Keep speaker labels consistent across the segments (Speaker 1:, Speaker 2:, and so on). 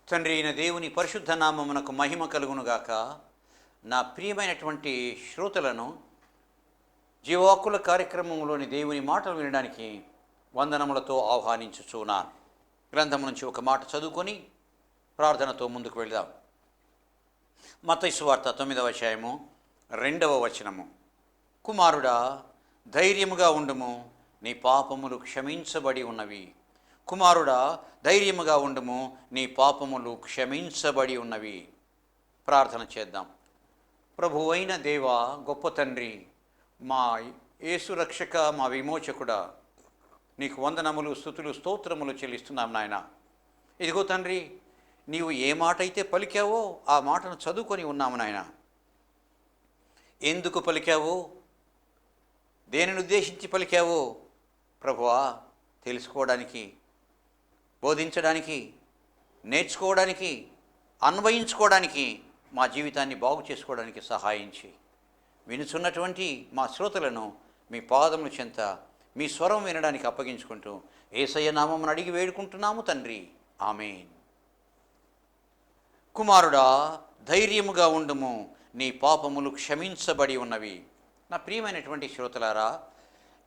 Speaker 1: తండ్రి అయిన దేవుని పరిశుద్ధ నామమునకు మహిమ కలుగునుగాక. నా ప్రియమైనటువంటి శ్రోతలను జీవాకుల కార్యక్రమంలోని దేవుని మాటలు వినడానికి వందనములతో ఆహ్వానించుచున్నాను. గ్రంథం నుంచి ఒక మాట చదువుకొని ప్రార్థనతో ముందుకు వెళ్దాం. మత్తయి సువార్త 9వ అధ్యాయము 2వ వచనము. కుమారుడా, ధైర్యముగా ఉండుము, నీ పాపములు క్షమించబడి ఉన్నవి. కుమారుడా, ధైర్యముగా ఉండుము, నీ పాపములు క్షమించబడి ఉన్నవి. ప్రార్థన చేద్దాం. ప్రభువైన దేవ, గొప్ప తండ్రి, మా యేసు రక్షక, మా విమోచకుడా, నీకు వందనములు, స్తుతులు, స్తోత్రములు చెల్లిస్తున్నాం నాయన. ఇదిగో తండ్రి, నీవు ఏ మాట అయితే పలికావో ఆ మాటను చదువుకొని ఉన్నాము నాయన. ఎందుకు పలికావో, దేనిని ఉద్దేశించి పలికావో ప్రభువా తెలుసుకోవడానికి, బోధించడానికి, నేర్చుకోవడానికి, అన్వయించుకోవడానికి, మా జీవితాన్ని బాగు చేసుకోవడానికి సహాయించి వినుచున్నటువంటి మా శ్రోతలను మీ పాదముల చెంత మీ స్వరం వినడానికి అప్పగించుకుంటూ యేసయ్య నామమును అడిగి వేడుకుంటున్నాము తండ్రి, ఆమేన్. కుమారుడా, ధైర్యముగా ఉండుము, నీ పాపములు క్షమించబడి ఉన్నవి. నా ప్రియమైనటువంటి శ్రోతలారా,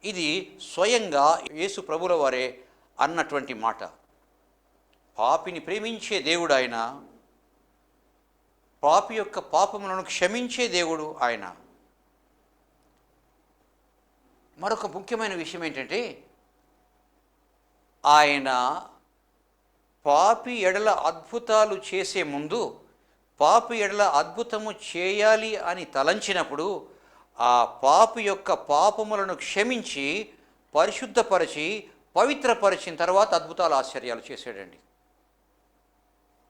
Speaker 1: ఇది స్వయంగా యేసు ప్రభుల వారే అన్నటువంటి మాట. పాపిని ప్రేమించే దేవుడు ఆయన, పాపి యొక్క పాపములను క్షమించే దేవుడు ఆయన. మరొక ముఖ్యమైన విషయం ఏంటంటే, ఆయన పాపి ఎడల అద్భుతాలు చేసే ముందు, పాపి ఎడల అద్భుతము చేయాలి అని తలంచినప్పుడు ఆ పాపి యొక్క పాపములను క్షమించి పరిశుద్ధపరిచి పవిత్రపరిచిన తర్వాత అద్భుతాలు, ఆశ్చర్యాలు చేశాడండి.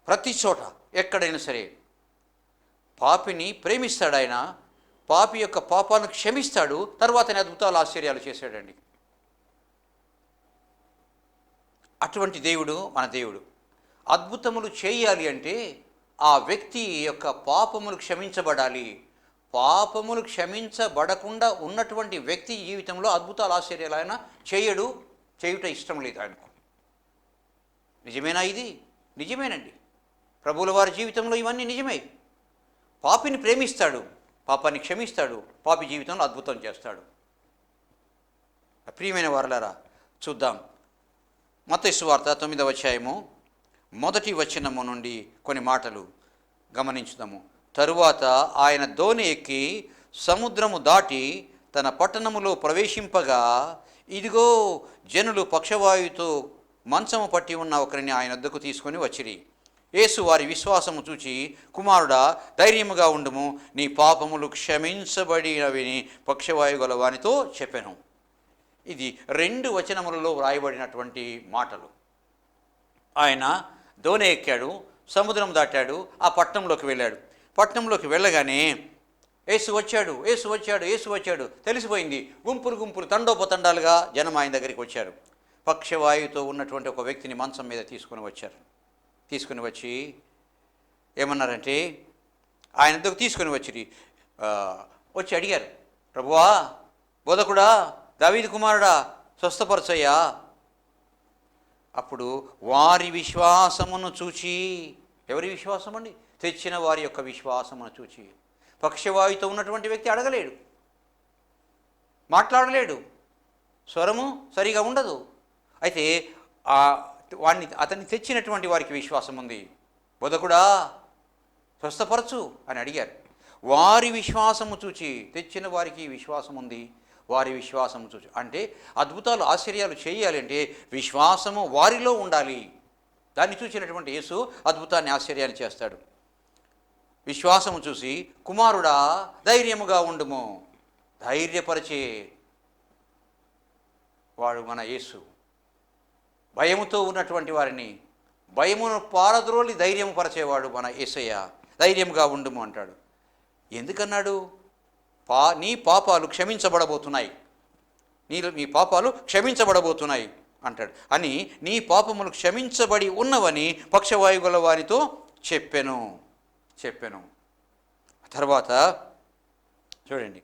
Speaker 1: ప్రతి చోట ఎక్కడైనా సరే పాపిని ప్రేమిస్తాడు ఆయన, పాపి యొక్క పాపాలను క్షమిస్తాడు, తర్వాత అద్భుతాలు, ఆశ్చర్యాలు చేశాడండి. అటువంటి దేవుడు మన దేవుడు. అద్భుతములు చేయాలి అంటే ఆ వ్యక్తి యొక్క పాపములు క్షమించబడాలి. పాపములు క్షమించబడకుండా ఉన్నటువంటి వ్యక్తి జీవితంలో అద్భుతాలు, ఆశ్చర్యాలు ఆయన చేయడు, చేయుట ఇష్టం లేదు ఆయనకు. నిజమేనా ఇది? నిజమేనండి. ప్రభువుల వారి జీవితంలో ఇవన్నీ నిజమే. పాపిని ప్రేమిస్తాడు, పాపాన్ని క్షమిస్తాడు, పాపి జీవితంలో అద్భుతం చేస్తాడు. ప్రియమైన వారలారా, చూద్దాం. మత్తయి సువార్త 9వ అధ్యాయము 1వ వచనము నుండి కొన్ని మాటలు గమనించుదాము. తరువాత ఆయన దోణి ఎక్కి సముద్రము దాటి తన పట్టణములో ప్రవేశింపగా, ఇదిగో జనులు పక్షవాయువుతో మంచము పట్టి ఉన్న ఒకరిని ఆయన వద్దకు తీసుకొని వచ్చిరి. యేసు వారి విశ్వాసము చూచి, కుమారుడా, ధైర్యముగా ఉండుము, నీ పాపములు క్షమించబడినవిని పక్షవాయు గల వానితో చెప్పెను. ఇది 2 వచనములలో వ్రాయబడినటువంటి మాటలు. ఆయన దోణి ఎక్కాడు, సముద్రం దాటాడు, ఆ పట్టణంలోకి వెళ్ళాడు. పట్టణంలోకి వెళ్ళగానే యేసు వచ్చాడు, యేసు వచ్చాడు, యేసు వచ్చాడు తెలిసిపోయింది. గుంపులు గుంపులు, తండోపతండాలుగా జనం ఆయన దగ్గరికి వచ్చారు. పక్షవాయువుతో ఉన్నటువంటి ఒక వ్యక్తిని మంచం మీద తీసుకుని వచ్చారు. తీసుకుని వచ్చి ఏమన్నారంటే, ఆయన దగ్గర తీసుకుని వచ్చి అడిగారు, ప్రభువా, బోధకుడా, దావీదు కుమారుడా, స్వస్థపరచయ్యా. అప్పుడు వారి విశ్వాసమును చూచి, ఎవరి విశ్వాసం అండి? తెచ్చిన వారి యొక్క విశ్వాసమును చూచి. పక్షవాయువుతో ఉన్నటువంటి వ్యక్తి అడగలేడు, మాట్లాడలేడు, స్వరము సరిగా ఉండదు. అయితే అతన్ని తెచ్చినటువంటి వారికి విశ్వాసం ఉంది. బోధకుడా, స్వస్థపరచు అని అడిగారు. వారి విశ్వాసము చూచి, తెచ్చిన వారికి విశ్వాసం ఉంది, వారి విశ్వాసము చూచి. అంటే అద్భుతాలు, ఆశ్చర్యాలు చేయాలి అంటే విశ్వాసము వారిలో ఉండాలి. దాన్ని చూసినటువంటి యేసు అద్భుతాన్ని, ఆశ్చర్యాన్ని చేస్తాడు. విశ్వాసము చూసి, కుమారుడా, ధైర్యముగా ఉండుము, ధైర్యపరిచే వాడు మన యేసు. భయముతో ఉన్నటువంటి వారిని భయమును పారద్రోలి ధైర్యము పరిచేవాడు మన యేసయ్య. ధైర్యంగా ఉండుము అంటాడు. ఎందుకన్నాడు? నీ పాపాలు క్షమించబడబోతున్నాయి, నీ పాపాలు క్షమించబడబోతున్నాయి అంటాడు. అని నీ పాపములు క్షమించబడి ఉన్నవని పక్షవాయు గల వారితో చెప్పెను. తర్వాత చూడండి,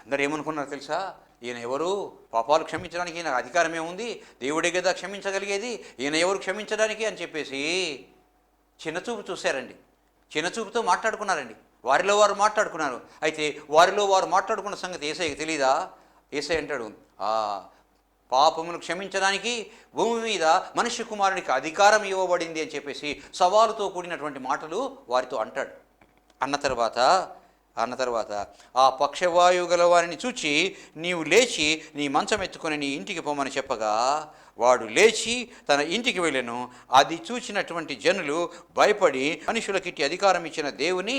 Speaker 1: అందరు ఏమనుకున్నారు తెలుసా? ఈయన ఎవరు? పాపాలు క్షమించడానికి ఈయన అధికారం ఏముంది? దేవుడే కదా క్షమించగలిగేది, ఈయన ఎవరు క్షమించడానికి అని చెప్పేసి చిన్నచూపు చూశారండి, చిన్నచూపుతో మాట్లాడుకున్నారండి, వారిలో వారు మాట్లాడుకున్నారు. అయితే వారిలో వారు మాట్లాడుకున్న సంగతి యేసయ్యకి తెలీదా? యేసయ్య అంటాడు, పాపమును క్షమించడానికి భూమి మీద మనుష్య కుమారునికి అధికారం ఇవ్వబడింది అని చెప్పేసి సవాలుతో కూడినటువంటి మాటలు వారితో అంటాడు. అన్న తర్వాత ఆ పక్షవాయువు గల వారిని చూచి నీవు లేచి నీ మంచం ఎత్తుకొని నీ ఇంటికి పోమని చెప్పగా వాడు లేచి తన ఇంటికి వెళ్ళెను. అది చూసినటువంటి జనులు భయపడి మనుషులకిట్టి అధికారం ఇచ్చిన దేవుని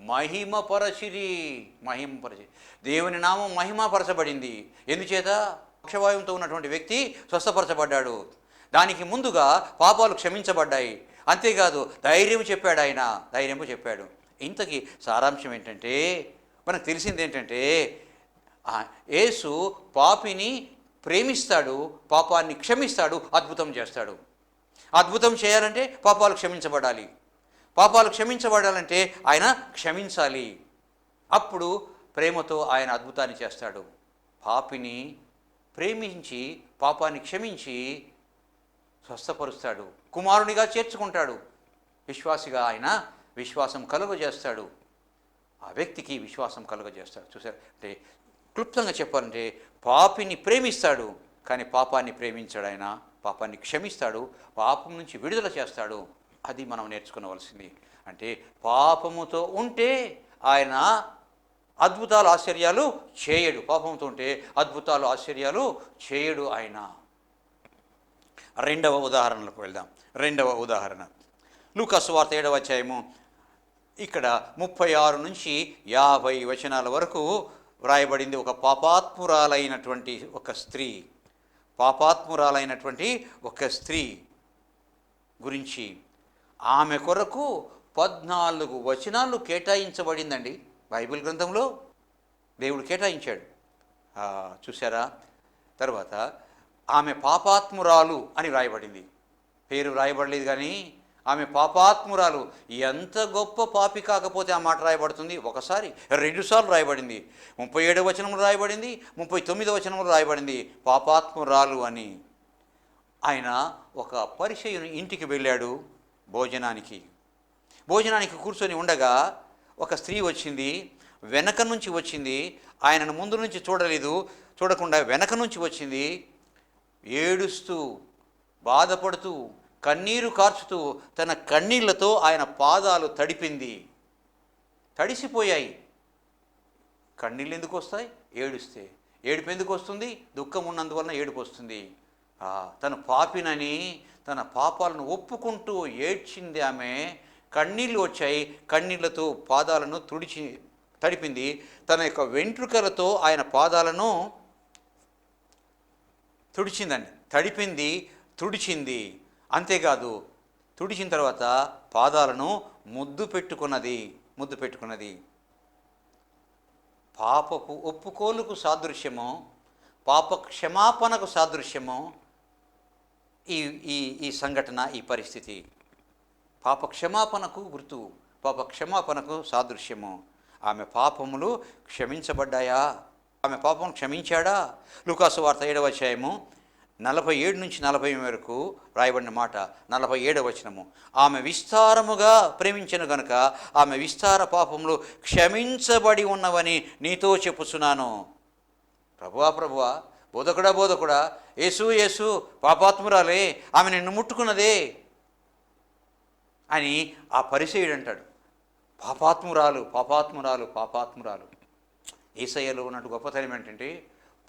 Speaker 1: మహిమపరచిరి. దేవుని నామం మహిమపరచబడింది. ఎందుచేత? పక్షవాయువుతో ఉన్నటువంటి వ్యక్తి స్వస్థపరచబడ్డాడు. దానికి ముందుగా పాపాలు క్షమించబడ్డాయి. అంతేకాదు ధైర్యం చెప్పాడు. ఇంతకీ సారాంశం ఏంటంటే, మనకు తెలిసింది ఏంటంటే, యేసు పాపిని ప్రేమిస్తాడు, పాపాన్ని క్షమిస్తాడు, అద్భుతం చేస్తాడు. అద్భుతం చేయాలంటే పాపాలు క్షమించబడాలి. పాపాలు క్షమించబడాలంటే ఆయన క్షమించాలి. అప్పుడు ప్రేమతో ఆయన అద్భుతాన్ని చేస్తాడు. పాపిని ప్రేమించి పాపాన్ని క్షమించి స్వస్థపరుస్తాడు, కుమారునిగా చేర్చుకుంటాడు. విశ్వాసిగా ఆయన విశ్వాసం కలుగజేస్తాడు, ఆ వ్యక్తికి విశ్వాసం కలుగజేస్తాడు. చూసారు అంటే, క్లుప్తంగా చెప్పాలంటే పాపిని ప్రేమిస్తాడు, కానీ పాపాన్ని ప్రేమించాడు. ఆయన పాపాన్ని క్షమిస్తాడు, పాపం నుంచి విడుదల చేస్తాడు. అది మనం నేర్చుకోవలసింది. అంటే పాపముతో ఉంటే ఆయన అద్భుతాలు ఆశ్చర్యాలు చేయడు. పాపంతో ఉంటే అద్భుతాలు ఆశ్చర్యాలు చేయడు ఆయన. రెండవ ఉదాహరణకు వెళ్దాం. రెండవ ఉదాహరణ లూకా సువార్త 7వ అధ్యాయము. ఇక్కడ 36 నుంచి 50 వచనాల వరకు వ్రాయబడింది. ఒక పాపాత్మురాలైనటువంటి ఒక స్త్రీ గురించి. ఆమె కొరకు 14 వచనాలు కేటాయించబడిందండి బైబిల్ గ్రంథంలో. దేవుడు కేటాయించాడు. చూసారా? తర్వాత ఆమె పాపాత్మురాలు అని వ్రాయబడింది. పేరు వ్రాయబడలేదు, కానీ ఆమె పాపాత్మురాలు. ఎంత గొప్ప పాపి కాకపోతే ఆ మాట రాయబడుతుంది? ఒకసారి, 2 సార్లు రాయబడింది. 37వ వచనంలో రాయబడింది, 39వ వచనంలో రాయబడింది పాపాత్మురాలు అని. ఆయన ఒక పరిసయ్యుని ఇంటికి వెళ్ళాడు భోజనానికి కూర్చొని ఉండగా ఒక స్త్రీ వచ్చింది, వెనక నుంచి వచ్చింది. ఆయనను ముందు నుంచి చూడకుండా వెనక నుంచి వచ్చింది. ఏడుస్తూ, బాధపడుతూ, కన్నీరు కార్చుతూ తన కన్నీళ్లతో ఆయన పాదాలు తడిసిపోయాయి. కన్నీళ్ళు ఎందుకు వస్తాయి? ఏడుస్తే. ఏడుపు ఎందుకు వస్తుంది? దుఃఖం ఉన్నందువలన ఏడుపు వస్తుంది. తను పాపినని తన పాపాలను ఒప్పుకుంటూ ఏడ్చింది ఆమె. కన్నీళ్ళు వచ్చాయి, కన్నీళ్లతో పాదాలను తడిపింది. తన యొక్క వెంట్రుకలతో ఆయన పాదాలను తుడిచింది. అంతేకాదు, తుడిచిన తర్వాత పాదాలను ముద్దు పెట్టుకున్నది. పాపపు ఒప్పుకోలుకు సాదృశ్యము, పాప క్షమాపణకు సాదృశ్యము ఈ సంఘటన, ఈ పరిస్థితి. పాప క్షమాపణకు గుర్తు, పాప క్షమాపణకు సాదృశ్యము. ఆమె పాపములు క్షమించబడ్డాయా? ఆమె పాపం క్షమించాడా? లూకా సువార్త 7వ అధ్యాయము 47 నుంచి 40 వరకు రాయబడిన మాట. 47వ వచనము. ఆమె విస్తారముగా ప్రేమించెను గనుక ఆమె విస్తార పాపములు క్షమించబడి ఉన్నవని నీతో చెప్పుచున్నాను. ప్రభువా, బోధకుడా, యేసు పాపాత్మురాలే, ఆమె నిన్ను ముట్టుకున్నదే అని ఆ పరిసయ్యుడు అంటాడు. పాపాత్మురాలు. యేసయ్యలో ఉన్నట్టు గొప్పతనం ఏంటంటే,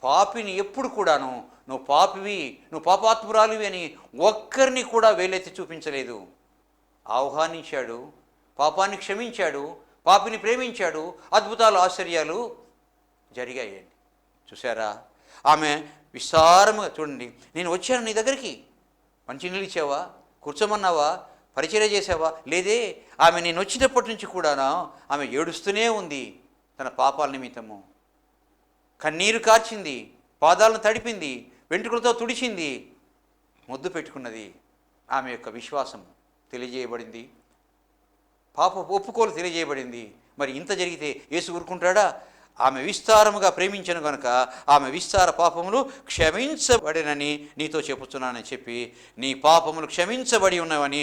Speaker 1: పాపిని ఎప్పుడు కూడాను నువ్వు పాపివి, నువ్వు పాపాత్మురాలివి అని ఒక్కరిని కూడా వేలెత్తి చూపించలేదు. ఆహ్వానించాడు, పాపాన్ని క్షమించాడు, పాపిని ప్రేమించాడు. అద్భుతాలు, ఆశ్చర్యాలు జరిగాయండి. చూసారా? ఆమె విస్తారముగా, చూడండి, నేను వచ్చాను నీ దగ్గరికి, మంచినీళ్ళు ఇచ్చావా, కూర్చోమన్నావా, పరిచర్య చేసావా? లేదే. ఆమె నేను వచ్చినప్పటి నుంచి కూడా ఆమె ఏడుస్తూనే ఉంది. తన పాపాల నిమిత్తము కన్నీరు కార్చింది, పాదాలను తడిపింది, వెంట్రుకలతో తుడిచింది, ముద్దు పెట్టుకున్నది. ఆమె యొక్క విశ్వాసం తెలియజేయబడింది, పాప ఒప్పుకోలు తెలియజేయబడింది. మరి ఇంత జరిగితే యేసు ఊరుకుంటాడా? ఆమె విస్తారముగా ప్రేమించను గనుక ఆమె విస్తార పాపములు క్షమించబడినని నీతో చెప్పుచున్నానని చెప్పి నీ పాపములు క్షమించబడి ఉన్నవని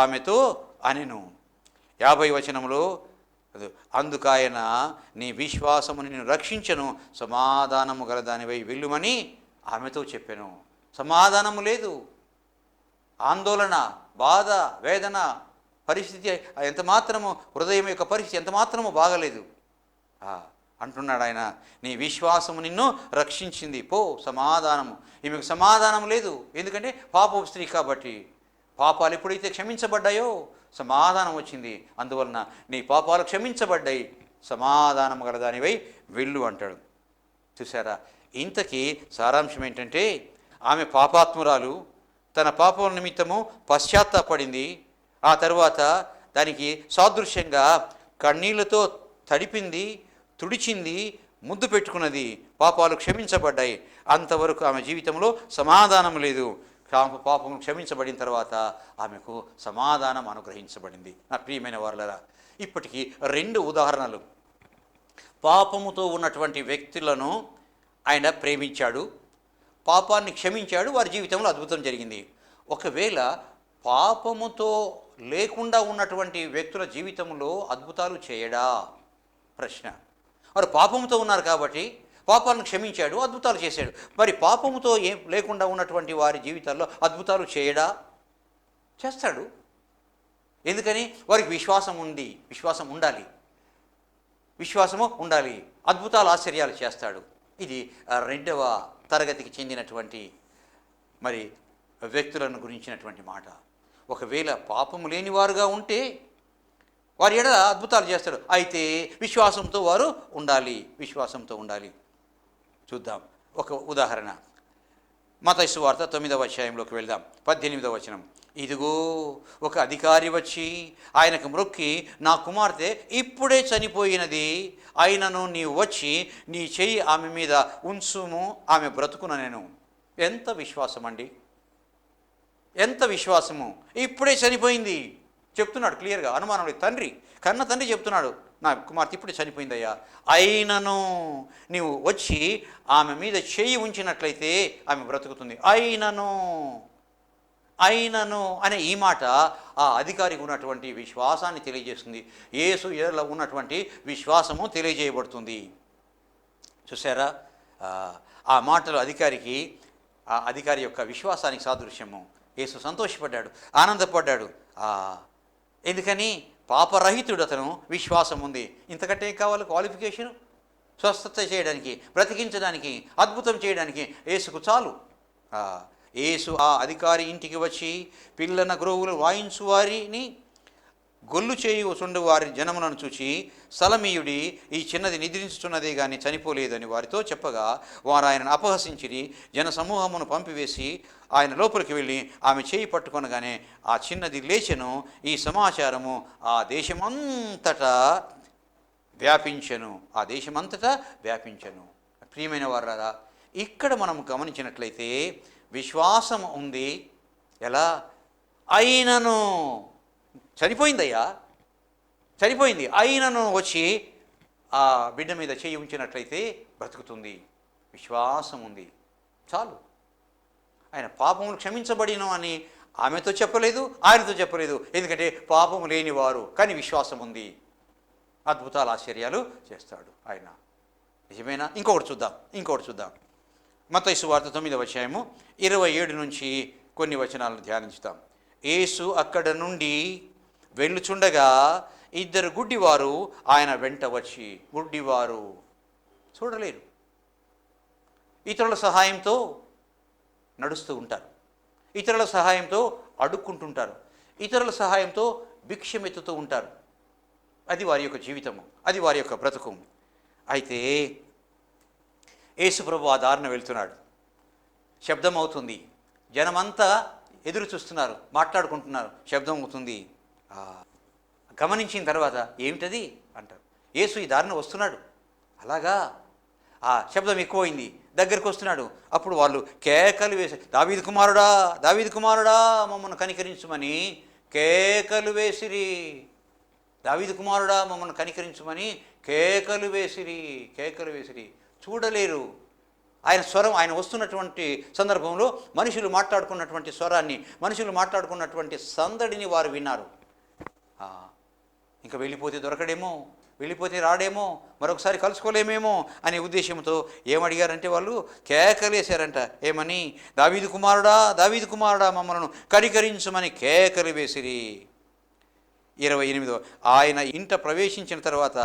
Speaker 1: ఆమెతో అనెను. 50 వచనములో అందుకాయన నీ విశ్వాసము నిన్ను రక్షించను, సమాధానము గల దానివై వెళ్ళుమని ఆమెతో చెప్పాను. సమాధానము లేదు, ఆందోళన, బాధ, వేదన, పరిస్థితి ఎంత మాత్రము, హృదయం యొక్క పరిస్థితి ఎంత మాత్రము బాగలేదు. అంటున్నాడు ఆయన, నీ విశ్వాసము నిన్ను రక్షించింది, పో, సమాధానము. ఈమెకు సమాధానం లేదు, ఎందుకంటే పాపపు స్త్రీ కాబట్టి. పాపాలు ఎప్పుడైతే క్షమించబడ్డాయో సమాధానం వచ్చింది. అందువలన నీ పాపాలు క్షమించబడ్డాయి, సమాధానం గల దానివై వెళ్ళు అంటాడు. చూసారా, ఇంతకీ సారాంశం ఏంటంటే ఆమె పాపాత్మురాలు, తన పాపం నిమిత్తము పశ్చాత్తాపడింది. ఆ తర్వాత దానికి సాదృశ్యంగా కన్నీళ్లతో తడిపింది, తుడిచింది, ముద్దు పెట్టుకున్నది, పాపాలు క్షమించబడ్డాయి. అంతవరకు ఆమె జీవితంలో సమాధానం లేదు. పాపం క్షమించబడిన తర్వాత ఆమెకు సమాధానం అనుగ్రహించబడింది. నా ప్రియమైన వారలారా, ఇప్పటికీ 2 ఉదాహరణలు. పాపముతో ఉన్నటువంటి వ్యక్తులను ఆయన ప్రేమించాడు, పాపాన్ని క్షమించాడు, వారి జీవితంలో అద్భుతం జరిగింది. ఒకవేళ పాపముతో లేకుండా ఉన్నటువంటి వ్యక్తుల జీవితంలో అద్భుతాలు చేయడా? ప్రశ్న. వారు పాపముతో ఉన్నారు కాబట్టి పాపాలను క్షమించాడు, అద్భుతాలు చేశాడు. మరి పాపముతో ఏం లేకుండా ఉన్నటువంటి వారి జీవితాల్లో అద్భుతాలు చేయడా? చేస్తాడు. ఎందుకని? వారికి విశ్వాసం ఉండాలి, విశ్వాసము ఉండాలి. అద్భుతాలు, ఆశ్చర్యాలు చేస్తాడు. ఇది 2వ తరగతికి చెందినటువంటి మరి వ్యక్తులను గురించినటువంటి మాట. ఒకవేళ పాపము లేనివారుగా ఉంటే వారి ఎడల అద్భుతాలు చేస్తాడు. అయితే విశ్వాసంతో వారు ఉండాలి. చూద్దాం ఒక ఉదాహరణ. మత్తయి సువార్త 9వ అధ్యాయంలోకి వెళ్దాం. 18వ వచనం. ఇదిగో ఒక అధికారి వచ్చి ఆయనకు మ్రొక్కి, నా కుమార్తె ఇప్పుడే చనిపోయినది, అయినను నీవు వచ్చి నీ చెయ్యి ఆమె మీద ఉంచుము, ఆమె బ్రతుకుననెను. ఎంత విశ్వాసం అండి, ఎంత విశ్వాసము! ఇప్పుడే చనిపోయింది చెప్తున్నాడు క్లియర్గా, అనుమానం లేదు. కన్న తండ్రి చెప్తున్నాడు, నా కుమార్తె ఇప్పుడే చనిపోయిందయ్యా, అయినను నీవు వచ్చి ఆమె మీద చెయ్యి ఉంచినట్లయితే ఆమె బ్రతుకుతుంది. అయినను అనే ఈ మాట ఆ అధికారికి ఉన్నటువంటి విశ్వాసాన్ని తెలియజేస్తుంది. యేసు ఎడల ఉన్నటువంటి విశ్వాసము తెలియజేయబడుతుంది. చూసారా, ఆ మాటలు ఆ అధికారి యొక్క విశ్వాసానికి సాదృశ్యము. యేసు సంతోషపడ్డాడు, ఆనందపడ్డాడు. ఎందుకని? పాపరహితుడు అతను, విశ్వాసం ఉంది. ఇంతకంటే ఏం కావాలి? క్వాలిఫికేషను. స్వస్థత చేయడానికి, బ్రతికించడానికి, అద్భుతం చేయడానికి యేసుకు చాలు. యేసు ఆ అధికారి ఇంటికి వచ్చి పిల్లన గ్రోవులు వాయించు వారిని, గొల్లు చేయుచుండు వారి జనములను చూచి, సలమీయుడి, ఈ చిన్నది నిద్రించుచున్నదే గాని చనిపోలేదని వారితో చెప్పగా, వారు ఆయనను అపహసించిరి. జన సమూహమును పంపివేసి ఆయన లోపలికి వెళ్ళి ఆమె చేయి పట్టుకొనగానే ఆ చిన్నది లేచెను. ఈ సమాచారము ఆ దేశమంతటా వ్యాపించెను. ప్రియమైన వారారా, ఇక్కడ మనం గమనించినట్లయితే విశ్వాసం ఉంది. ఎలా? అయినను చనిపోయింది, అయినను వచ్చి ఆ బిడ్డ మీద చేయి ఉంచినట్లయితే బ్రతుకుతుంది. విశ్వాసం ఉంది, చాలు. ఆయన పాపములు క్షమించబడిన అని ఆమెతో చెప్పలేదు, ఆయనతో చెప్పలేదు. ఎందుకంటే పాపము లేనివారు, కానీ విశ్వాసం ఉంది. అద్భుతాలు, ఆశ్చర్యాలు చేస్తాడు ఆయన. నిజమేనా? ఇంకొకటి చూద్దాం. మత్తయి సువార్త 9వ అధ్యాయము 27 నుంచి కొన్ని వచనాలను ధ్యానించుతాం. యేసు అక్కడ నుండి వెళ్ళుచుండగా 2 గుడ్డివారు ఆయన వెంట వచ్చి, గుడ్డివారు చూడలేరు, ఇతరుల సహాయంతో నడుస్తూ ఉంటారు, ఇతరుల సహాయంతో అడుక్కుంటుంటారు, ఇతరుల సహాయంతో భిక్షమెత్తుతూ ఉంటారు. అది వారి యొక్క జీవితము, అది వారి యొక్క బ్రతుకు. అయితే యేసుప్రభు ఆ దారిన వెళ్తున్నాడు, శబ్దం అవుతుంది, జనమంతా ఎదురు చూస్తున్నారు, మాట్లాడుకుంటున్నారు, శబ్దం అవుతుంది. గమనించిన తర్వాత ఏమిటది అంటారు. యేసు ఈ దారిన వస్తున్నాడు, అలాగా ఆ శబ్దం ఎక్కువైంది, దగ్గరికి వస్తున్నాడు. అప్పుడు వాళ్ళు కేకలు వేసి, దావీదు కుమారుడా మమ్మల్ని కనికరించుమని కేకలు వేసిరి. దావీదు కుమారుడా మమ్మల్ని కనికరించుమని కేకలు వేసిరి, కేకలు వేసిరి. చూడలేరు. ఆయన స్వరం, ఆయన వస్తున్నటువంటి సందర్భంలో మనుషులు మాట్లాడుకున్నటువంటి స్వరాన్ని, మనుషులు మాట్లాడుకున్నటువంటి సందడిని వారు విన్నారు. ఇంకా వెళ్ళిపోతే దొరకడేమో, వెళ్ళిపోతే రాడేమో, మరొకసారి కలుసుకోలేమేమో అనే ఉద్దేశంతో ఏమడిగారంటే వాళ్ళు కేకలేశారంట. ఏమని? దావీదు కుమారుడా, దావీదు కుమారుడా, మమ్మలను కనికరించమని కేకలు వేసిరి. 28 ఆయన ఇంట ప్రవేశించిన తర్వాత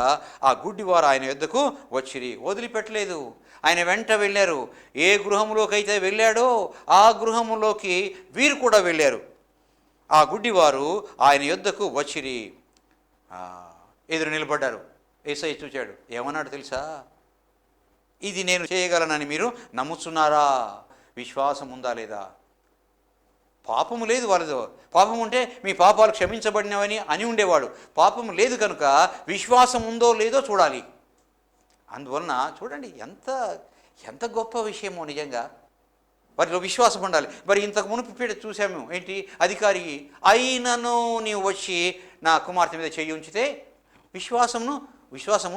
Speaker 1: ఆ గుడ్డివారు ఆయన యొద్దకు వచ్చిరి. వదిలిపెట్టలేదు, ఆయన వెంట వెళ్ళారు. ఏ గృహంలోకి అయితే వెళ్ళాడో ఆ గృహంలోకి వీరు కూడా వెళ్ళారు. ఆ గుడ్డివారు ఆయన యొద్దకు వచ్చిరి, ఎదురు నిలబడ్డారు. యేసయ్య చూచాడు, ఏమన్నాడు తెలుసా? ఇది నేను చేయగలనని మీరు నమ్ముచున్నారా? విశ్వాసం ఉందా లేదా? పాపము లేదు వాళ్ళతో. పాపం ఉంటే మీ పాపాలు క్షమించబడినవని అని ఉండేవాడు. పాపము లేదు కనుక విశ్వాసం ఉందో లేదో చూడాలి. అందువలన చూడండి ఎంత గొప్ప విషయమో నిజంగా. వారిలో విశ్వాసం ఉండాలి. మరి ఇంతకు మునుపు చూసాము ఏంటి? అధికారి అయినను నీవు వచ్చి నా కుమార్తె మీద చెయ్యి ఉంచితే విశ్వాసం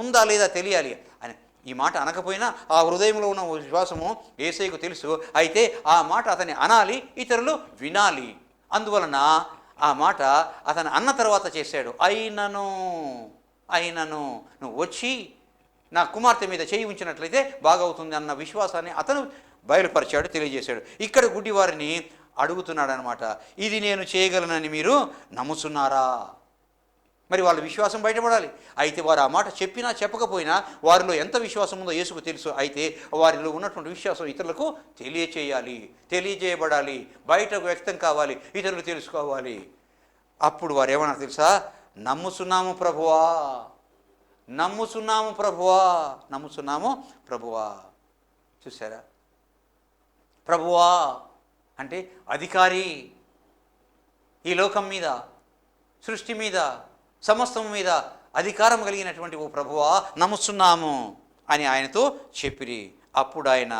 Speaker 1: ఉందా లేదా తెలియాలి అని. ఈ మాట అనకపోయినా ఆ హృదయంలో ఉన్న విశ్వాసము యేసయ్యకు తెలుసు. అయితే ఆ మాట అతన్ని అనాలి, ఇతరులు వినాలి. అందువలన ఆ మాట అతను అన్న తర్వాత చేశాడు. అయినను నువ్వు వచ్చి నా కుమార్తె మీద చేయి ఉంచినట్లయితే బాగవుతుంది అన్న విశ్వాసాన్ని అతను బయలుపరిచాడు, తెలియజేశాడు. ఇక్కడ గుడ్డివారిని అడుగుతున్నాడు అనమాట, ఇది నేను చేయగలనని మీరు నమ్ముచున్నారా? మరి వాళ్ళ విశ్వాసం బయటపడాలి. అయితే వారు ఆ మాట చెప్పినా చెప్పకపోయినా వారిలో ఎంత విశ్వాసం ఉందో యేసుకు తెలుసు. అయితే వారిలో ఉన్నటువంటి విశ్వాసం ఇతరులకు తెలియజేయబడాలి, బయటకు వ్యక్తం కావాలి, ఇతరులు తెలుసుకోవాలి. అప్పుడు వారు ఏమన్నా తెలుసా? నమ్ముచున్నాము ప్రభువా, నమ్ముచున్నాము ప్రభువా. చూసారా? ప్రభువా అంటే అధికారి, ఈ లోకం మీద, సృష్టి మీద, సమస్తం మీద అధికారం కలిగినటువంటి ఓ ప్రభువా నమ్ముచున్నాము అని ఆయనతో చెప్పిరి. అప్పుడు ఆయన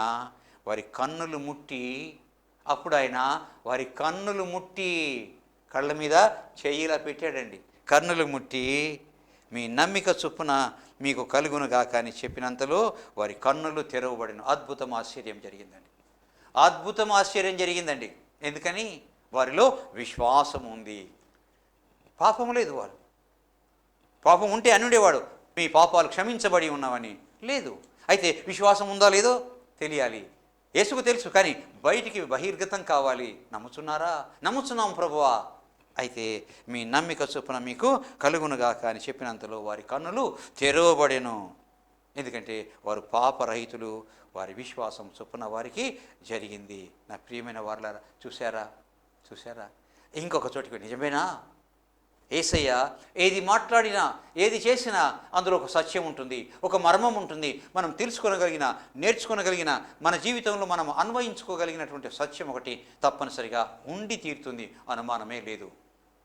Speaker 1: వారి కన్నులు ముట్టి కళ్ళ మీద చెయ్యిలా పెట్టాడండి. కన్నులు ముట్టి మీ నమ్మిక చొప్పున మీకు కలుగునుగాక అని చెప్పినంతలో వారి కన్నులు తెరవబడిన. అద్భుతం, ఆశ్చర్యం జరిగిందండి. ఎందుకని? వారిలో విశ్వాసం ఉంది. పాపం లేదు. వారు పాపం ఉంటే అని ఉండేవాడు, మీ పాపాలు క్షమించబడి ఉన్నావని. లేదు. అయితే విశ్వాసం ఉందా లేదో తెలియాలి. యేసుకు తెలుసు, కానీ బయటికి బహిర్గతం కావాలి. నమ్ముచున్నాము ప్రభువా, అయితే మీ నమ్మిక చొప్పున మీకు కలుగునుగాక అని చెప్పినంతలో వారి కన్నులు తెరవబడెను. ఎందుకంటే వారు పాపరహితులు, వారి విశ్వాసం చొప్పున వారికి జరిగింది. నా ప్రియమైన వారలారా, చూసారా? ఇంకొక చోటికి నిజమేనా? యేసయ్య ఏది మాట్లాడినా, ఏది చేసినా అందులో ఒక సత్యం ఉంటుంది, ఒక మర్మం ఉంటుంది. మనం తెలుసుకోగలిగిన, నేర్చుకోగలిగిన, మన జీవితంలో మనం అన్వయించుకోగలిగినటువంటి సత్యం ఒకటి తప్పనిసరిగా ఉండి తీరుతుంది, అనుమానమే లేదు.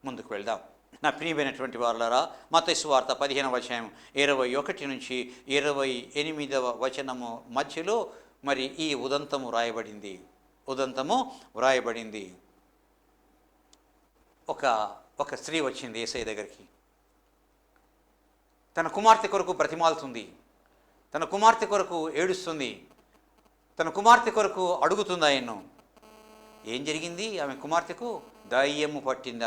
Speaker 1: ముందుకు వెళ్దాం. నా ప్రియమైనటువంటి వారలారా, మత్తయి సువార్త 15వ అధ్యాయం 21 నుంచి 28వ వచనము మధ్యలో మరి ఈ ఉదంతము వ్రాయబడింది. ఒక స్త్రీ వచ్చింది యేసయ్య దగ్గరికి. తన కుమార్తె కొరకు బ్రతిమాలుతుంది, తన కుమార్తె కొరకు ఏడుస్తుంది, తన కుమార్తె కొరకు అడుగుతుంది ఆయన్ను. ఏం జరిగింది? ఆమె కుమార్తెకు దయ్యము పట్టింది.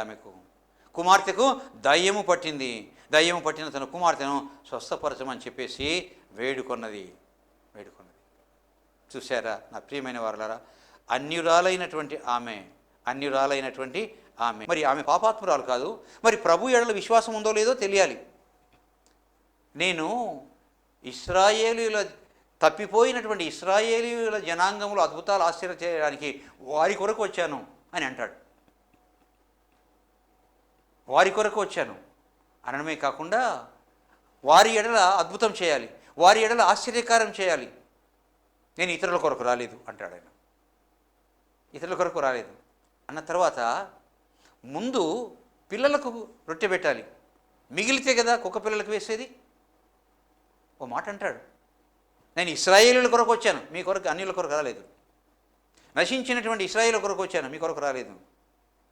Speaker 1: దయ్యము పట్టిన తన కుమార్తెను స్వస్థపరచమని చెప్పేసి వేడుకొన్నది. చూశారా నా ప్రియమైన వారలారా? అన్యురాలైనటువంటి ఆమె మరి ఆమె పాపాత్మురాలు కాదు. మరి ప్రభు ఎడల విశ్వాసం ఉందో లేదో తెలియాలి. నేను తప్పిపోయినటువంటి ఇశ్రాయేలీయుల జనాంగంలో అద్భుతాలు ఆశ్చర్య చేయడానికి వారి కొరకు వచ్చాను అని అంటాడు. వారి కొరకు వచ్చాను అనడమే కాకుండా వారి ఎడల అద్భుతం చేయాలి, వారి ఎడల ఆశ్చర్యకారం చేయాలి. నేను ఇతరుల కొరకు రాలేదు అంటాడు ఆయన. ఇతరుల కొరకు రాలేదు అన్న తర్వాత ముందు పిల్లలకు రొట్టె పెట్టాలి, మిగిలితే కదా కుక్క పిల్లలకు వేసేది. ఓ మాట అంటాడు, నేను ఇశ్రాయేలీయుల కొరకు వచ్చాను, మీ కొరకు అన్యుల కొరకు రాలేదు. నశించినటువంటి ఇశ్రాయేలీయుల కొరకు వచ్చాను, మీ కొరకు రాలేదు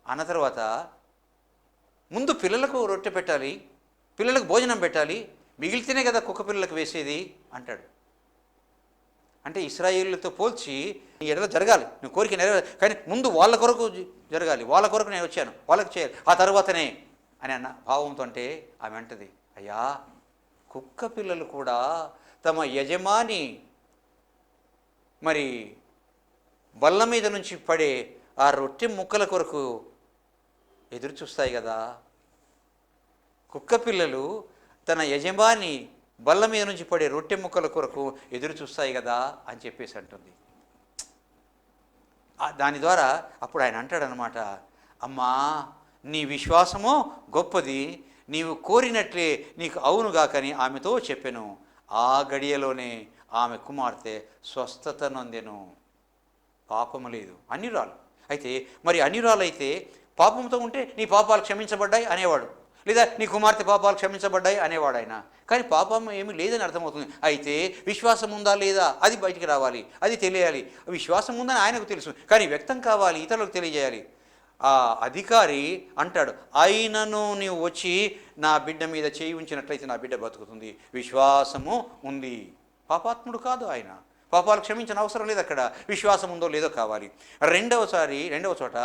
Speaker 1: అన్న తర్వాత ముందు పిల్లలకు రొట్టె పెట్టాలి, పిల్లలకు భోజనం పెట్టాలి, మిగిలితేనే కదా కుక్క పిల్లలకు వేసేది అంటాడు. అంటే ఇశ్రాయేలుతో పోల్చి నీ ఎడల జరగాలి, నువ్వు కోరిక నెరవేరాలి, కానీ ముందు వాళ్ళ కొరకు జరగాలి, వాళ్ళ కొరకు నేను వచ్చాను, వాళ్ళకి చేయాలి, ఆ తర్వాతనే అని అన్న భావంతో. అంటే ఆమె అంటది, అయ్యా కుక్క పిల్లలు కూడా తమ యజమాని మరి బల్ల మీద నుంచి పడే ఆ రొట్టె ముక్కల కొరకు ఎదురు చూస్తాయి కదా. కుక్క పిల్లలు తన యజమాని బల్ల మీద నుంచి పడే రొట్టె ముక్కల కొరకు ఎదురు చూస్తాయి కదా అని చెప్పేసి అంటుంది. దాని ద్వారా అప్పుడు ఆయన అంటాడనమాట, అమ్మా నీ విశ్వాసము గొప్పది, నీవు కోరినట్లే నీకు అవునుగాకని ఆమెతో చెప్పెను. ఆ గడియలోనే ఆమె కుమార్తె స్వస్థత నొందెను. పాపము లేదు, అన్యురాలు. అయితే మరి అన్యురాలు అయితే పాపంతో ఉంటే నీ పాపాలు క్షమించబడ్డాయి అనేవాడు, లేదా నీ కుమార్తె పాపాలు క్షమించబడ్డాయి అనేవాడు ఆయన. కానీ పాపం ఏమీ లేదని అర్థమవుతుంది. అయితే విశ్వాసం ఉందా లేదా అది బయటికి రావాలి, అది తెలియాలి. విశ్వాసం ఉందని ఆయనకు తెలుసు, కానీ వ్యక్తం కావాలి, ఇతరులకు తెలియజేయాలి. ఆ అధికారి అంటాడు, అయినను నీవు వచ్చి నా బిడ్డ మీద చేయి ఉంచినట్లయితే నా బిడ్డ బతుకుతుంది, విశ్వాసము ఉంది. పాపాత్ముడు కాదు ఆయన, పాపాలు క్షమించిన అవసరం లేదు, అక్కడ విశ్వాసం ఉందో లేదో కావాలి. రెండవ చోట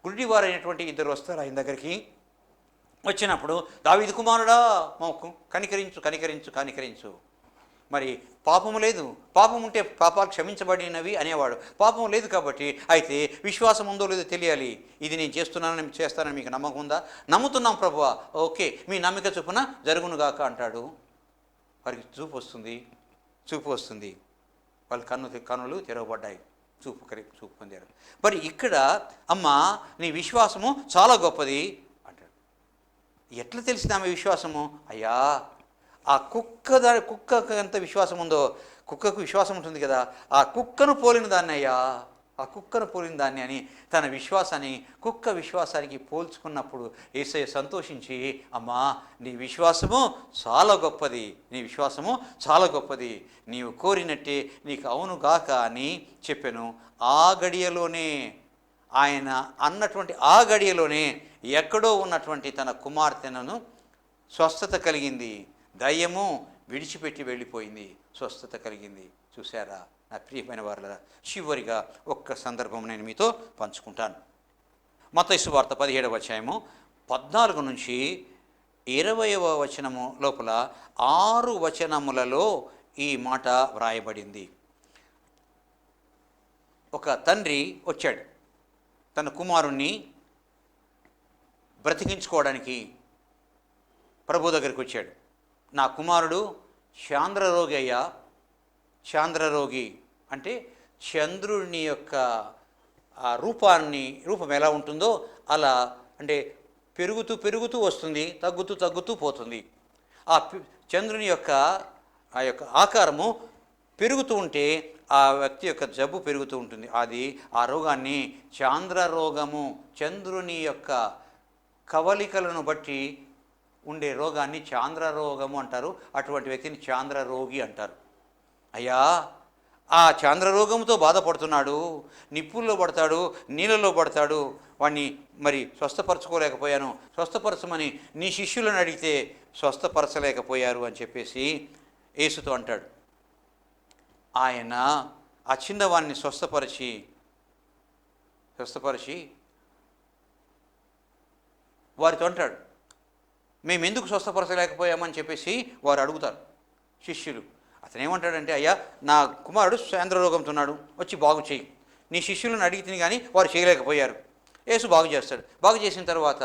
Speaker 1: గుడ్డివారైనటువంటి ఇద్దరు వస్తారు ఆయన దగ్గరికి. వచ్చినప్పుడు దావీదు కుమారుడా మాకు కనికరించు కనికరించు కనికరించు. మరి పాపము లేదు, పాపం ఉంటే పాపాలు క్షమించబడినవి అనేవాడు, పాపం లేదు కాబట్టి అయితే విశ్వాసం ఉందో లేదో తెలియాలి. ఇది నేను చేస్తానని మీకు నమ్మకం ఉందా? నమ్ముతున్నాం ప్రభువా, ఓకే మీ నమ్మిక చొప్పున జరుగునుగాక అంటాడు. వారికి చూపు వస్తుంది, వాళ్ళ కన్నులు తెరవబడ్డాయి, చూపు పొందారు. మరి ఇక్కడ అమ్మ నీ విశ్వాసము చాలా గొప్పది అంటాడు. ఎట్లా తెలిసింది ఆమె విశ్వాసము? అయ్యా ఆ కుక్కకు ఎంత విశ్వాసం ఉందో, కుక్కకు విశ్వాసం ఉంటుంది కదా, ఆ కుక్కను పోలిన దాన్ని అయ్యా, ఆ కుక్కను పోలిన దాన్ని అని తన విశ్వాసాన్ని కుక్క విశ్వాసానికి పోల్చుకున్నప్పుడు యేసయ్య సంతోషించి, అమ్మా నీ విశ్వాసము చాలా గొప్పది, నీ విశ్వాసము చాలా గొప్పది, నీవు కోరినట్టే నీకు అవునుగాక అని చెప్పాను. ఆ గడియలోనే ఆయన అన్నటువంటి ఆ గడియలోనే ఎక్కడో ఉన్నటువంటి తన కుమార్తెను స్వస్థత కలిగింది, దయ్యము విడిచిపెట్టి వెళ్ళిపోయింది, స్వస్థత కలిగింది. చూశారా నా ప్రియమైన వారలారా? చివరిగా ఒక్క సందర్భం నేను మీతో పంచుకుంటాను. మత్తయి సువార్త 17వ అధ్యాయము 14 నుంచి 20వ వచనము లోపల 6 వచనములలో ఈ మాట వ్రాయబడింది. ఒక తండ్రి వచ్చాడు, తన కుమారుణ్ణి బ్రతికించుకోవడానికి ప్రభు దగ్గరికి వచ్చాడు. నా కుమారుడు చాంద్రరోగి అయ్యా. చాంద్రరోగి అంటే చంద్రుని యొక్క ఆ రూపం ఎలా ఉంటుందో అలా, అంటే పెరుగుతూ వస్తుంది, తగ్గుతూ పోతుంది. ఆ చంద్రుని యొక్క ఆ యొక్క ఆకారము పెరుగుతూ ఉంటే ఆ వ్యక్తి యొక్క జబ్బు పెరుగుతూ ఉంటుంది. అది ఆ రోగాన్ని చాంద్రరోగము, చంద్రుని యొక్క కవలికలను బట్టి ఉండే రోగాన్ని చాంద్రరోగము అంటారు. అటువంటి వ్యక్తిని చాంద్రరోగి అంటారు. అయ్యా ఆ చాంద్రరోగంతో బాధపడుతున్నాడు, నిప్పుల్లో పడతాడు, నీళ్ళలో పడతాడు, వాడిని మరి స్వస్థపరచుకోలేకపోయాను, స్వస్థపరచమని నీ శిష్యులను అడిగితే స్వస్థపరచలేకపోయారు అని చెప్పేసి యేసుతో అంటాడు. ఆయన ఆ చిన్నవాడిని స్వస్థపరిచి వారితో అంటాడు, మేము ఎందుకు స్వస్థపరచలేకపోయామని చెప్పేసి వారు అడుగుతారు శిష్యులు. అతను ఏమంటాడంటే, అయ్యా నా కుమారుడు చాంద్రరోగంతో ఉన్నాడు, వచ్చి బాగు చేయి. నీ శిష్యులను అడిగితే కానీ వారు చేయలేకపోయారు. యేసు బాగు చేస్తాడు. బాగు చేసిన తర్వాత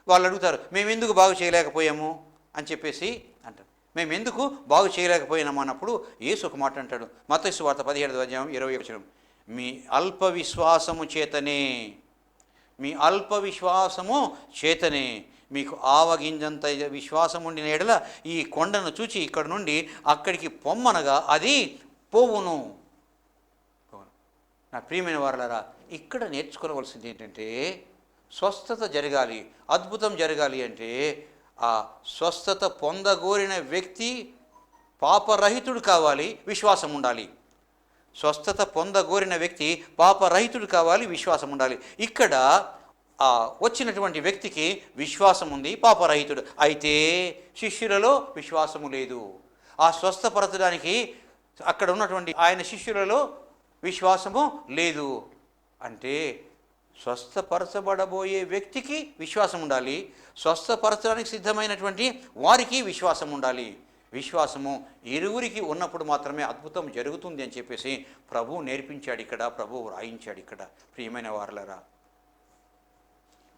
Speaker 1: వాళ్ళు అడుగుతారు, మేము ఎందుకు బాగు చేయలేకపోయాము అని చెప్పేసి అంటారు. మేము ఎందుకు బాగు చేయలేకపోయినాము అన్నప్పుడు యేసు ఒక మాట అంటాడు. మత్తయి సువార్త 17వ అధ్యాయం 20వ వచనం, మీ అల్ప విశ్వాసము చేతనే మీకు ఆవగింజంత విశ్వాసం ఉండిన ఎడల ఈ కొండను చూచి ఇక్కడ నుండి అక్కడికి పొమ్మనగా అది పోవును. నా ప్రియమైన వారలారా, ఇక్కడ నేర్చుకోవలసింది ఏంటంటే, స్వస్థత జరగాలి, అద్భుతం జరగాలి అంటే ఆ స్వస్థత పొందగోరిన వ్యక్తి పాపరహితుడు కావాలి, విశ్వాసం ఉండాలి. స్వస్థత పొందగోరిన వ్యక్తి పాపరహితుడు కావాలి, విశ్వాసం ఉండాలి. ఇక్కడ ఆ వచ్చినటువంటి వ్యక్తికి విశ్వాసం ఉంది, పాపరహితుడు. అయితే శిష్యులలో విశ్వాసము లేదు. ఆ స్వస్థపరచడానికి అక్కడ ఉన్నటువంటి ఆయన శిష్యులలో విశ్వాసము లేదు. అంటే స్వస్థపరచబడబోయే వ్యక్తికి విశ్వాసం ఉండాలి, స్వస్థపరచడానికి సిద్ధమైనటువంటి వారికి విశ్వాసం ఉండాలి. విశ్వాసము ఇరువురికి ఉన్నప్పుడు మాత్రమే అద్భుతం జరుగుతుంది అని చెప్పేసి ప్రభువు నేర్పించాడు ఇక్కడ, ప్రభువు రాయించాడు ఇక్కడ. ప్రియమైన వారలారా,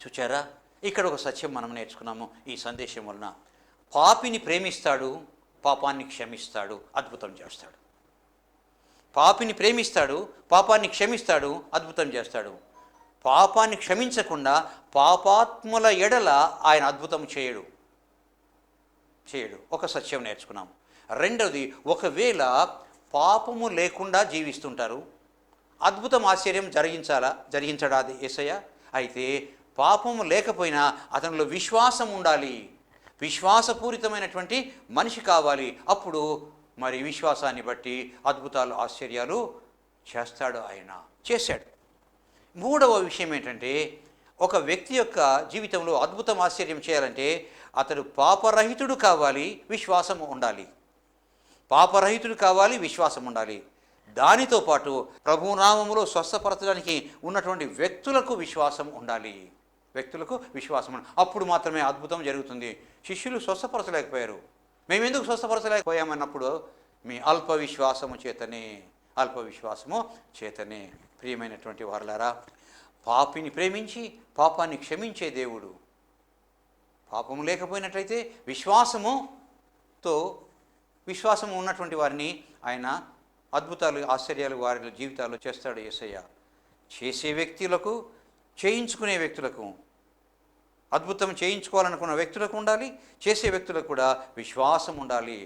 Speaker 1: చూచారా, ఇక్కడ ఒక సత్యం మనం నేర్చుకున్నాము ఈ సందేశం వలన. పాపిని ప్రేమిస్తాడు, పాపాన్ని క్షమిస్తాడు, అద్భుతం చేస్తాడు. పాపిని ప్రేమిస్తాడు, పాపాన్ని క్షమిస్తాడు, అద్భుతం చేస్తాడు. పాపాన్ని క్షమించకుండా పాపాత్ముల ఎడల ఆయన అద్భుతం చేయడు. ఒక సత్యం నేర్చుకున్నాం. రెండవది, ఒకవేళ పాపము లేకుండా జీవిస్తుంటారు, అద్భుతం ఆశ్చర్యం జరిగించడా అది యేసయ్య? అయితే పాపము లేకపోయినా అతనిలో విశ్వాసం ఉండాలి, విశ్వాసపూరితమైనటువంటి మనిషి కావాలి. అప్పుడు మరి విశ్వాసాన్ని బట్టి అద్భుతాలు ఆశ్చర్యాలు చేస్తాడు, ఆయన చేశాడు. మూడవ విషయం ఏంటంటే, ఒక వ్యక్తి యొక్క జీవితంలో అద్భుతం ఆశ్చర్యం చేయాలంటే అతడు పాపరహితుడు కావాలి, విశ్వాసం ఉండాలి. పాపరహితుడు కావాలి, విశ్వాసం ఉండాలి. దానితో పాటు ప్రభునామములో స్వస్థపరచడానికి ఉన్నటువంటి వ్యక్తులకు విశ్వాసం ఉండాలి, వ్యక్తులకు విశ్వాసం. అప్పుడు మాత్రమే అద్భుతం జరుగుతుంది. శిష్యులు స్వస్థపరచలేకపోయారు. మేము ఎందుకు స్వస్థపరచలేకపోయామన్నప్పుడు మీ అల్ప విశ్వాసము చేతనే. ప్రియమైనటువంటి వారలారా, పాపిని ప్రేమించి పాపాన్ని క్షమించే దేవుడు. పాపము లేకపోయినట్లయితే విశ్వాసము ఉన్నటువంటి వారిని ఆయన అద్భుతాలు ఆశ్చర్యాలు వారి జీవితాల్లో చేస్తాడు యేసయ్య. చేసే వ్యక్తులకు, చేయించుకునే వ్యక్తులకు, అద్భుతం చేయించుకోవాలనుకున్న వ్యక్తులకు ఉండాలి, చేసే వ్యక్తులకు కూడా విశ్వాసం ఉండాలి.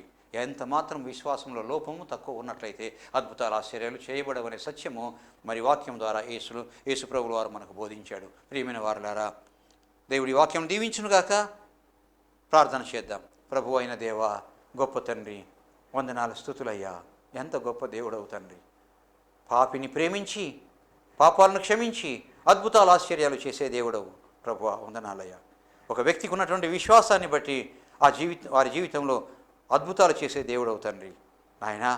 Speaker 1: ఎంత మాత్రం విశ్వాసంలో లోపము తక్కువ ఉన్నట్లయితే అద్భుతాలు ఆశ్చర్యాలు చేయబడవనే సత్యము మరి వాక్యం ద్వారా యేసు ప్రభువు వారు మనకు బోధించాడు. ప్రియమైన వారలారా, దేవుడి వాక్యం దీవించునుగాక. ప్రార్థన చేద్దాం. ప్రభు అయిన దేవా, గొప్ప తండ్రి, వందనాలు స్తుతులయ్యా. ఎంత గొప్ప దేవుడవు తండ్రి. పాపిని ప్రేమించి పాపాలను క్షమించి అద్భుతాలు ఆశ్చర్యాలు చేసే దేవుడవు ప్రభువా, వందనాలయ్యా. ఒక వ్యక్తికి ఉన్నటువంటి విశ్వాసాన్ని బట్టి వారి జీవితంలో అద్భుతాలు చేసే దేవుడవు తండ్రి. నాయనా,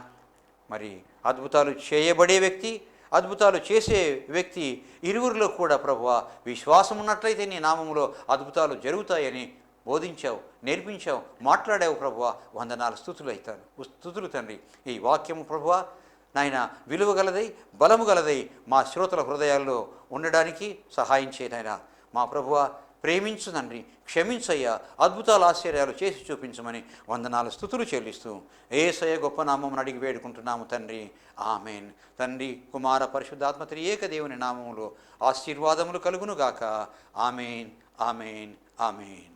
Speaker 1: మరి అద్భుతాలు చేయబడే వ్యక్తి, అద్భుతాలు చేసే వ్యక్తి ఇరువురిలో కూడా ప్రభువా విశ్వాసం ఉన్నట్లయితే నీ నామములో అద్భుతాలు జరుగుతాయని బోధించావు, నేర్పించావు, మాట్లాడావు ప్రభువా. వందనాలు స్తుతులు తండ్రి. ఈ వాక్యము ప్రభువా నాయన విలువ గలదై, బలము గలదై మా శ్రోతల హృదయాల్లో ఉండడానికి సహాయం చేయనైనా. మా ప్రభువా ప్రేమించు తండ్రి, క్షమించయ్యా, అద్భుతాలు ఆశ్చర్యాలు చేసి చూపించమని వందనాలు స్తుతులు చెల్లిస్తూ యేసయ్య గొప్ప నామమును అడిగి వేడుకుంటున్నాము తండ్రి. ఆమెన్. తండ్రి, కుమార, పరిశుద్ధాత్మ త్రియేక దేవుని నామములో ఆశీర్వాదములు కలుగునుగాక. Amen, amen, amen.